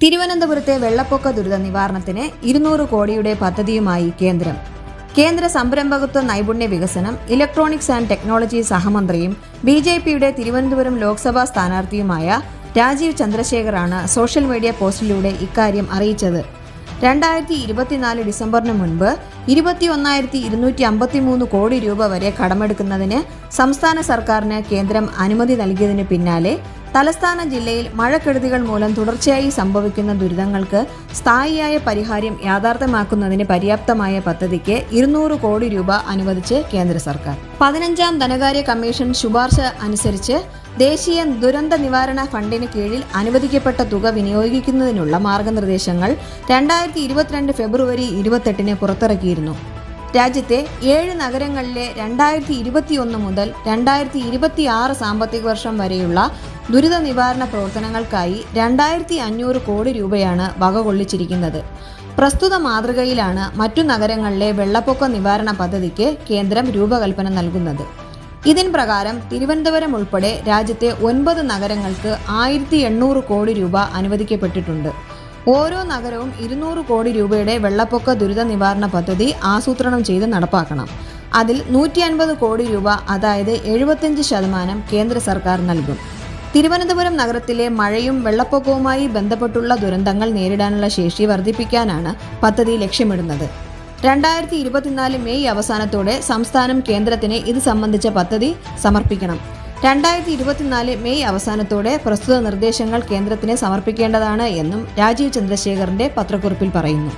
തിരുവനന്തപുരത്തെ വെള്ളപ്പൊക്ക ദുരിത നിവാരണത്തിന് 200 കോടിയുടെ പദ്ധതിയുമായി കേന്ദ്രം. കേന്ദ്ര സംരംഭകത്വ നൈപുണ്യ വികസനം, ഇലക്ട്രോണിക്സ് ആൻഡ് ടെക്നോളജി സഹമന്ത്രിയും BJPയുടെ തിരുവനന്തപുരം ലോക്സഭാ സ്ഥാനാർത്ഥിയുമായ രാജീവ് ചന്ദ്രശേഖറാണ് സോഷ്യൽ മീഡിയ പോസ്റ്റിലൂടെ ഇക്കാര്യം അറിയിച്ചത്. 2024 ഡിസംബറിന് മുൻപ് 21,253 കോടി രൂപ വരെ കടമെടുക്കുന്നതിന് സംസ്ഥാന സർക്കാരിന് കേന്ദ്രം അനുമതി നൽകിയതിന് പിന്നാലെ തലസ്ഥാന ജില്ലയിൽ മഴക്കെടുതികൾ മൂലം തുടർച്ചയായി സംഭവിക്കുന്ന ദുരിതങ്ങൾക്ക് സ്ഥായിയായ പരിഹാരം യാഥാർത്ഥ്യമാക്കുന്നതിന് പര്യാപ്തമായ പദ്ധതിക്ക് 200 കോടി രൂപ അനുവദിച്ച് കേന്ദ്ര സർക്കാർ. 15ാം ധനകാര്യ കമ്മീഷൻ ശുപാർശ അനുസരിച്ച് ദേശീയ ദുരന്ത നിവാരണ ഫണ്ടിന് കീഴിൽ അനുവദിക്കപ്പെട്ട തുക വിനിയോഗിക്കുന്നതിനുള്ള മാർഗനിർദ്ദേശങ്ങൾ 2022 ഫെബ്രുവരി 28 പുറത്തിറക്കിയിരുന്നു. രാജ്യത്തെ 7 നഗരങ്ങളിലെ 2021 മുതൽ 2026 സാമ്പത്തിക വർഷം വരെയുള്ള ദുരിത നിവാരണ പ്രവർത്തനങ്ങൾക്കായി 2,500 കോടി രൂപയാണ് വകകൊള്ളിച്ചിരിക്കുന്നത്. പ്രസ്തുത മാതൃകയിലാണ് മറ്റു നഗരങ്ങളിലെ വെള്ളപ്പൊക്ക നിവാരണ പദ്ധതിക്ക് കേന്ദ്രം രൂപകൽപ്പന നൽകുന്നത്. ഇതിൻ പ്രകാരം തിരുവനന്തപുരം ഉൾപ്പെടെ രാജ്യത്തെ 9 നഗരങ്ങൾക്ക് 1,800 കോടി രൂപ അനുവദിക്കപ്പെട്ടിട്ടുണ്ട്. ഓരോ നഗരവും 200 കോടി രൂപയുടെ വെള്ളപ്പൊക്ക ദുരിത നിവാരണ പദ്ധതി ആസൂത്രണം ചെയ്ത് നടപ്പാക്കണം. അതിൽ 150 കോടി രൂപ, അതായത് 75% കേന്ദ്ര സർക്കാർ നൽകും. തിരുവനന്തപുരം നഗരത്തിലെ മഴയും വെള്ളപ്പൊക്കവുമായി ബന്ധപ്പെട്ടുള്ള ദുരന്തങ്ങൾ നേരിടാനുള്ള ശേഷി വർദ്ധിപ്പിക്കാനാണ് പദ്ധതി ലക്ഷ്യമിടുന്നത്. 2024 മെയ് അവസാനത്തോടെ സംസ്ഥാനം കേന്ദ്രത്തിന് ഇത് സംബന്ധിച്ച പദ്ധതി സമർപ്പിക്കണം. 2024 മെയ് അവസാനത്തോടെ പ്രസ്തുത നിർദ്ദേശങ്ങൾ കേന്ദ്രത്തിന് സമർപ്പിക്കേണ്ടതാണ് എന്നും രാജീവ് ചന്ദ്രശേഖറിന്റെ പത്രക്കുറിപ്പിൽ പറയുന്നു.